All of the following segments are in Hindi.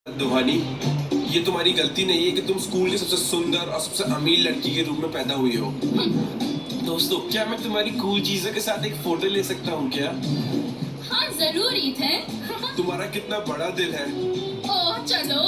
दुहानी, ये तुम्हारी गलती नहीं है कि तुम स्कूल की सबसे सुंदर और सबसे अमीर लड़की के रूप में पैदा हुई हो। दोस्तों, क्या मैं तुम्हारी कूल चीजों के साथ एक फोटो ले सकता हूँ क्या? हाँ जरूर ईथन। तुम्हारा कितना बड़ा दिल है। ओह चलो।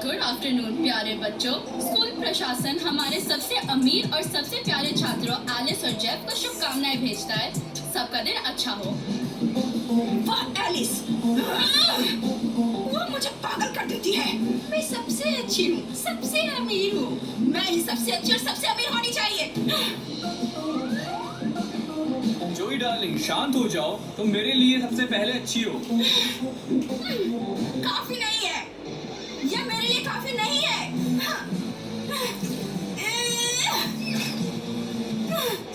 गुड आफ्टरनून प्यारे बच्चों। स्कूल प्रशासन हमारे सबसे अमीर और सबसे प्यारे छात्रों एलिस और जेफ को शुभकामनाएं भेजता है। सबका दिन अच्छा हो। वाह एलिस, वो मुझे पागल कर देती है। मैं सबसे अच्छी हूँ, सबसे अमीर हूँ। मैं ही सबसे अच्छी और सबसे अमीर होनी चाहिए। जोई डार्लिंग, शांत हो जाओ। तुम मेरे लिए सबसे पहले अच्छी हो। काफी नहीं है, ये मेरे लिए काफी नहीं है।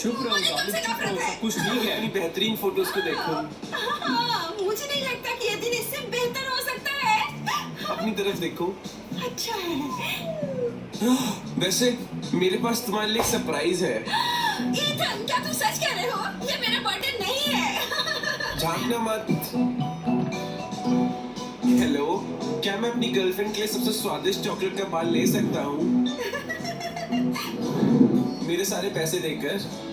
चुप रहो मुझे डार्लिंग, तुमसे चुप नफरत रहो, है। सब कुछ ठीक है। अपनी बेहतरीन फोटोज को देखो। हाँ, मुझे नहीं लगता कि ये दिन इससे बेहतर हो सकता है। अपनी तरफ देखो। अच्छा है। वैसे मेरे पास तुम्हारे लिए एक सरप्राइज है। ईथन, क्या तुम सच कह रहे हो? ये मेरा बर्थडे नहीं है। झांकना मत। हेलो, क्या मैं अपनी गर्लफ्रेंड के लिए सबसे स्वादिष्ट चॉकलेट का बार ले सकता हूँ? मेरे सारे पैसे देकर।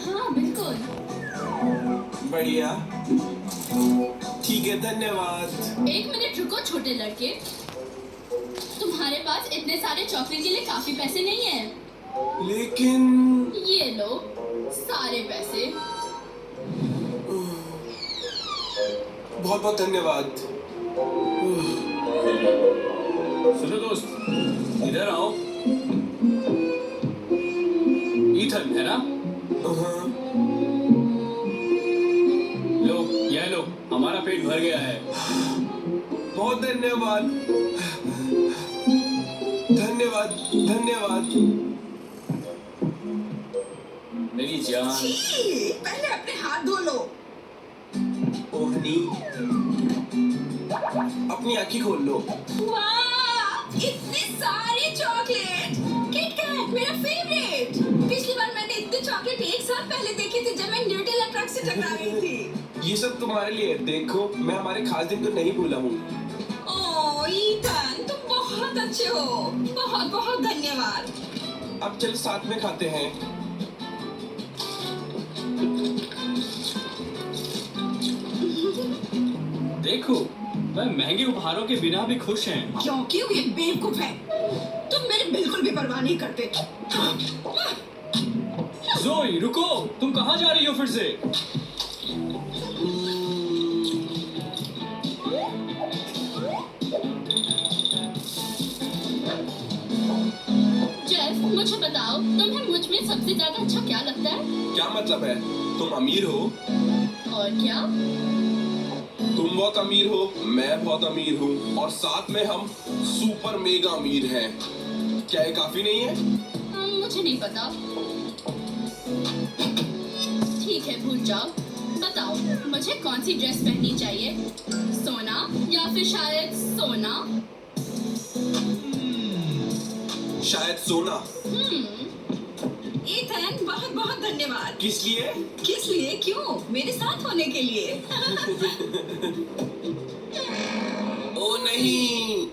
हाँ बिल्कुल। बढ़िया, ठीक है, धन्यवाद। एक मिनट रुको छोटे लड़के, तुम्हारे पास इतने सारे चॉकलेट के लिए काफी पैसे नहीं है। लेकिन ये लो सारे पैसे। बहुत बहुत धन्यवाद। सुनो दोस्त, इधर आओ। ईथन है ना? हाँ, लो, यह लो, हमारा पेट भर गया है। बहुत धन्यवाद। धन्यवाद धन्यवाद। मेरी जान। छी, पहले अपने हाथ धो लो। ओहनी, अपनी आंखें खोल लो। वाह, इतनी सारी चॉकलेट। किट कैट मेरा फेवरेट। पिछली बार मैंने इतने चॉकलेट एक साल पहले देखी थी जब मैं न्यूटेला ट्रक से टकरा गई थी। ये सब तुम्हारे लिए। देखो, मैं हमारे खास दिन को नहीं भूला हूँ। ओह ईथन, तुम बहुत अच्छे हो। बहुत बहुत धन्यवाद। अब चलो साथ में खाते हैं। देखो, वह महंगे उपहारों के बिना भी खुश हैं। क्योंकि वो एक बेवकूफ है। तुम मेरी बिल्कुल भी परवाह नहीं करते। जोई, रुको, तुम कहाँ जा रही हो फिर से? जेफ मुझे बताओ, तुम्हें मुझ में सबसे ज्यादा अच्छा क्या लगता है? क्या मतलब है? तुम अमीर हो। और क्या? तुम बहुत अमीर हो, मैं बहुत अमीर हूँ, और साथ में हम सुपर मेगा अमीर हैं। क्या ये काफी नहीं है? मुझे नहीं पता। ठीक है भूल जाओ। बताओ मुझे कौन सी ड्रेस पहननी चाहिए, सोना या फिर शायद सोना? शायद सोना। ईथन, बहुत बहुत धन्यवाद। किस लिए? किस लिए? क्यों? मेरे साथ होने के लिए। ओ नहीं।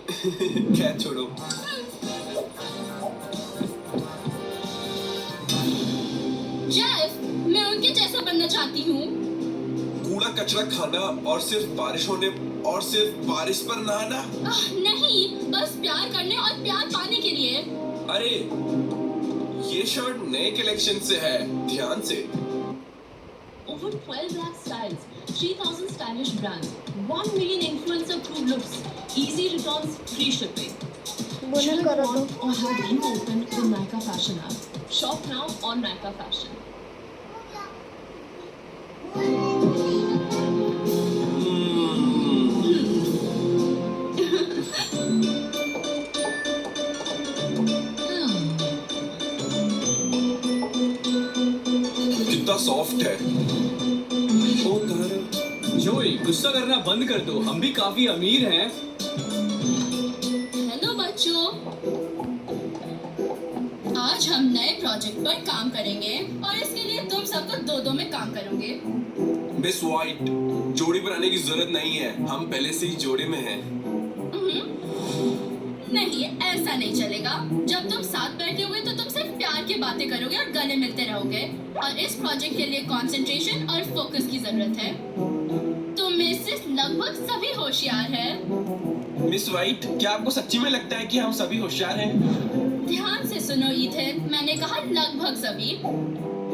खैर छोड़ो। जेफ, मैं उनके जैसा बनना चाहती हूँ। कूड़ा कचरा खाना और सिर्फ बारिश होने और सिर्फ बारिश पर नहाना। नहीं, बस प्यार करने और प्यार पाने के लिए। अरे, ये शर्ट नए कलेक्शन से है, ध्यान से। Over 12 lakh styles, 3,000 stylish brands, 1 million influencer approved looks, easy returns, free shipping. Chill want or have you opened the Nykaa Fashion app? Shop now on Nykaa Fashion. कितना सॉफ्ट है। ओ तारा। जोई, गुस्सा करना बंद कर दो, हम भी काफी अमीर हैं। हेलो बच्चों, आज आज हम नए प्रोजेक्ट पर काम करेंगे और इसके लिए तुम सबको दो दो में काम करोगे। मिस वाइट, जोड़ी बनाने की जरूरत नहीं है, हम पहले से ही जोड़ी में हैं। नहीं, ऐसा नहीं चलेगा। जब तुम साथ बैठे हुए तो तुम सिर्फ प्यार की बातें करोगे और गले मिलते रहोगे। और इस प्रोजेक्ट के लिए कंसंट्रेशन और फोकस की जरूरत है। तुम में से लगभग सभी होशियार हैं। मिस वाइट, क्या आपको सच्ची में लगता है कि हम सभी होशियार हैं? ध्यान से सुनो ईथन, मैंने कहा लगभग सभी।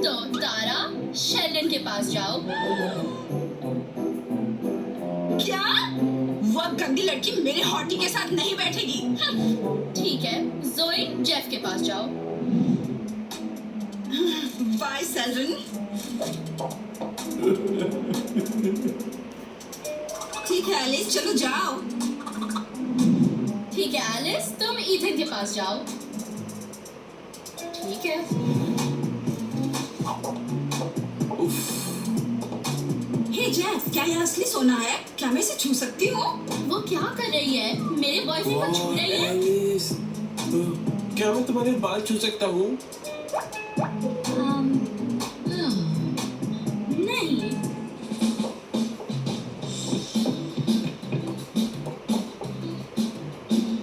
तो तारा, शेल्डन के पास जाओ। क्या वो गंदी लड़की मेरे हॉटी के साथ नहीं बैठेगी? ठीक है, जोई, जेफ के पास जाओ। Bye Seldon. ठीक है एलिस, चलो जाओ। ठीक है एलिस, तुम ईथन के पास जाओ। ठीक है। हे जेफ, क्या यह असली सोना है? क्या मैं इसे छू सकती हूँ? वो क्या कर रही है? मेरे बॉयफ्रेंड को छू रही है? एलिस, क्या मैं तुम्हारे बाल छू सकता हूँ? नहीं।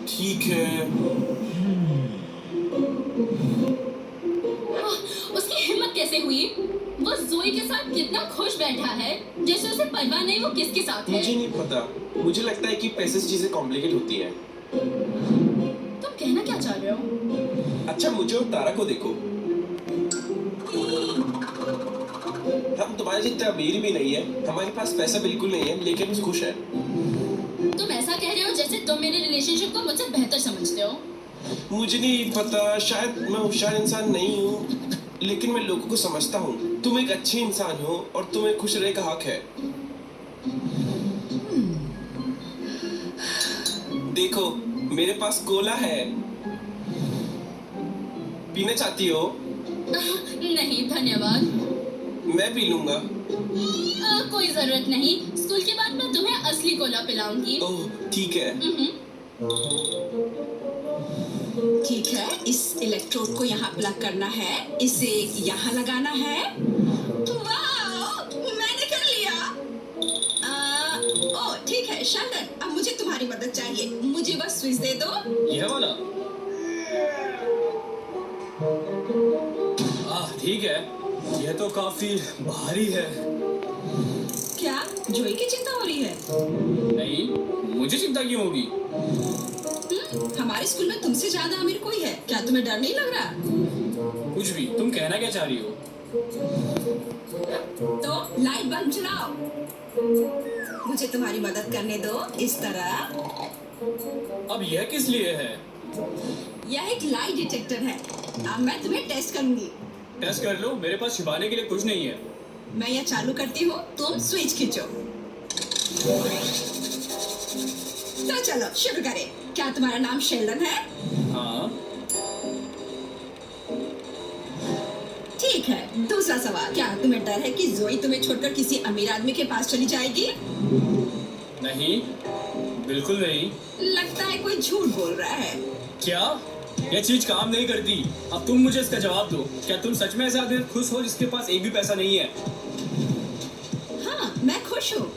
ठीक है। उसकी हिम्मत कैसे हुई? वो जोई के साथ कितना खुश बैठा है, जैसे उसे परवाह नहीं वो किसके साथ है। मुझे नहीं पता, मुझे लगता है कि पैसे से चीजें कॉम्प्लिकेट होती है। तुम कहना क्या चाह रहे हो? अच्छा, मुझे और तारा को देखो। हम तुम्हारे जितने अमीर भी नहीं है, हमारे पास पैसा बिल्कुल नहीं है, लेकिन हम खुश है। तुम ऐसा कह रहे हो जैसे तुम मेरे रिलेशनशिप को मुझसे बेहतर समझते हो। मुझे नहीं पता, शायद मैं होशियार इंसान नहीं हूँ, लेकिन मैं लोगों को समझता हूँ। तुम एक अच्छे इंसान हो और तुम्हें खुश रहने का हक है। देखो, मेरे पास कोला है, पीना चाहती हो? नहीं धन्यवाद। मैं पी लूंगा। कोई जरूरत नहीं, स्कूल के बाद मैं तुम्हें असली कोला पिलाऊंगी। ओह ठीक है। ठीक है, इस इलेक्ट्रोड को यहाँ प्लग करना है, इसे यहाँ लगाना है। वाओ, मैंने कर लिया। ओह ठीक है शेल्डन, अब मुझे तुम्हारी मदद चाहिए। मुझे बस स्विच दे दो। यह वाला? ठीक है, यह तो काफी भारी है। क्या जोई की चिंता हो रही है? नहीं, मुझे चिंता क्यों होगी? हमारे स्कूल में तुमसे ज्यादा अमीर कोई है, क्या तुम्हें डर नहीं लग रहा? कुछ भी, तुम कहना क्या चाह रही हो? तो लाइट बल्ब जलाओ। मुझे तुम्हारी मदद करने दो, इस तरह। अब यह किस लिए है? यह एक लाइट डिटेक्टर है। अब मैं तुम्हें टेस्ट करूंगी। टेस्ट कर लो, मेरे पास छिपाने के लिए कुछ नहीं है। मैं यह चालू करती हूँ, तुम स्विच खींचो। तो चलो शुरू करें। क्या तुम्हारा नाम शेल्डन है? हाँ। ठीक है, दूसरा सवाल, क्या तुम्हें डर है कि जोई तुम्हें छोड़कर किसी अमीर आदमी के पास चली जाएगी? नहीं, बिल्कुल नहीं। लगता है कोई झूठ बोल रहा है। क्या? यह चीज काम नहीं करती। अब तुम मुझे इसका जवाब दो। क्या तुम सच में ऐसे आदमी खुश हो जिसके पास एक भी पैसा नहीं है? हाँ, मैं खुश हूँ।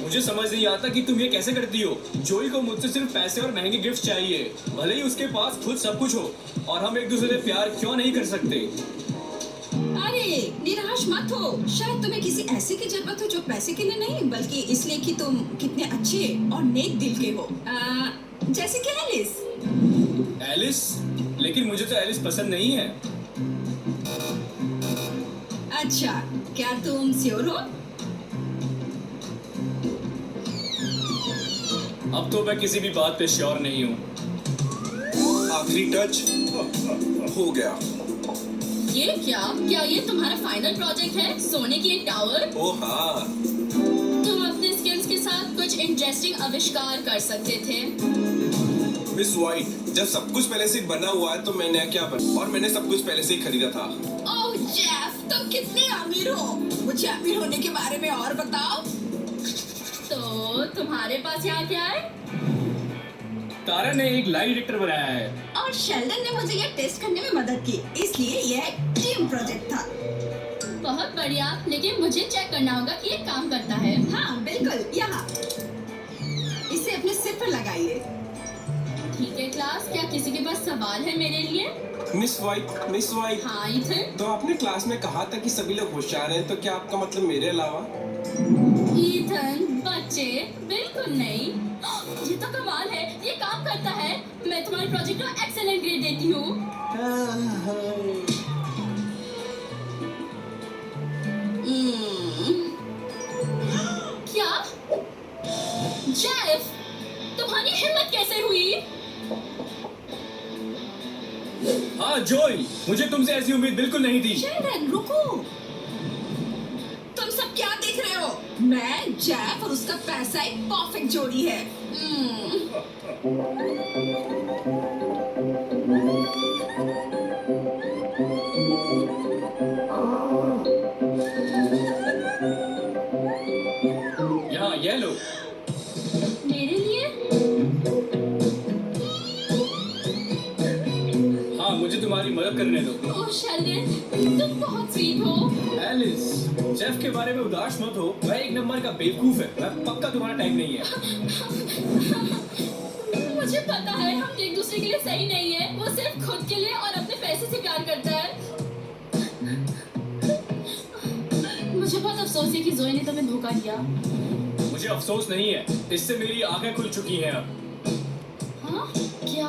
मुझे समझ नहीं आता कि तुम ये कैसे करती हो। जोई को मुझसे सिर्फ पैसे और महंगे गिफ्ट चाहिए, भले ही उसके पास खुद सब कुछ हो। और हम एक दूसरे से प्यार क्यों नहीं कर सकते? अरे निराश मत हो, शायद तुम्हें किसी ऐसे की जरूरत हो जो पैसे के लिए नहीं, बल्कि इसलिए कि तुम कितने अच्छे और नेक दिल के हो। जैसे कि एलिस। एलिस? लेकिन मुझे तो एलिस पसंद नहीं है। अच्छा, क्या तुम श्योर हो? अब तो मैं किसी भी बात पे श्योर नहीं हूँ। आखिरी टच हो गया। ये क्या ये तुम्हारा फाइनल प्रोजेक्ट है? सोने की एक टावर? ओह हाँ। तुम अपने स्किल्स के साथ कुछ इंटरेस्टिंग आविष्कार कर सकते थे। मिस वाइट, जब सब कुछ पहले से बना हुआ है तो मैंने क्या बना, और मैंने सब कुछ पहले से ही खरीदा था। ओह जेफ, तुम कितने अमीर हो? मुझे अमीर होने के बारे में और बताओ। तो तुम्हारे पास यहाँ क्या है? तारा ने एक लाई डिटेक्टर बनाया है। और और शेल्डन ने मुझे ये टेस्ट करने में मदद की, इसलिए ये एक टीम प्रोजेक्ट था। बहुत बढ़िया, लेकिन मुझे चेक करना होगा कि ये काम करता है। हाँ बिल्कुल, यहाँ इसे अपने सिर पर लगाइए। ठीक है क्लास, क्या किसी के पास सवाल है मेरे लिए? मिस वाइट हाँ ईथन। तो आपने क्लास में कहा था कि सभी लोग होशियार हैं, तो क्या आपका मतलब मेरे अलावा? ईथन, बच्चे बिल्कुल नहीं। ये तो कमाल है, ये काम करता है। मैं तुम्हारे प्रोजेक्ट को एक्सेलेंट ग्रेड देती हूँ। क्या? जेफ, तुम्हारी हिम्मत कैसे हुई? हाँ जोई, मुझे तुमसे ऐसी उम्मीद बिल्कुल नहीं थी। शेल्डन रुको, तुम सब क्या देख रहे हो? मैं, जेफ और उसका पैसा एक परफेक्ट जोड़ी है। यहाँ ये लो। मेरे लिए? हाँ, मुझे तुम्हारी मदद करने दो। ओह शेल्डन, तुम बहुत स्वीट हो। एलिस, जेफ के बारे में उदास मत हो। वह एक नंबर का बेवकूफ है। वह पक्का तुम्हारा टाइप नहीं है। मुझे पता है हम एक दूसरे के लिए सही नहीं है। वो सिर्फ खुद के लिए और अपने पैसे से प्यार करता है। मुझे बहुत अफसोस है कि जोई ने तुम्हें धोखा दिया। मुझे अफसोस नहीं है, इससे मेरी आंखें खुल चुकी हैं अब। हाँ? क्या?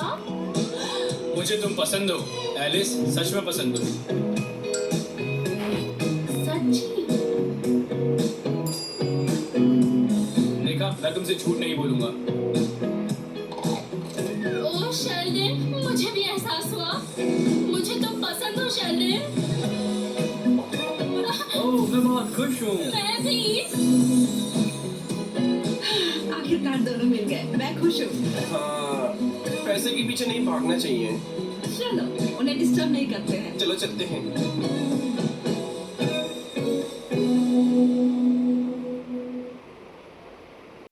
मुझे तुम पसंद हो एलिस, सच में पसंद हो। सच्ची? देखा, मैं तुमसे झूठ नहीं बोलूंगा। ओह शेल्डन, मुझे भी एहसास हुआ। मुझे तुम पसंद हो शेल्डन। ओह, मैं बहुत खुश हूँ। मैं भी। आखिरकार दोनों मिल गए, मैं खुश हूँ। हाँ, पैसे के पीछे नहीं भागना चाहिए। चलो, उन्हें डिस्टर्ब नहीं करते हैं। चलो चलते हैं।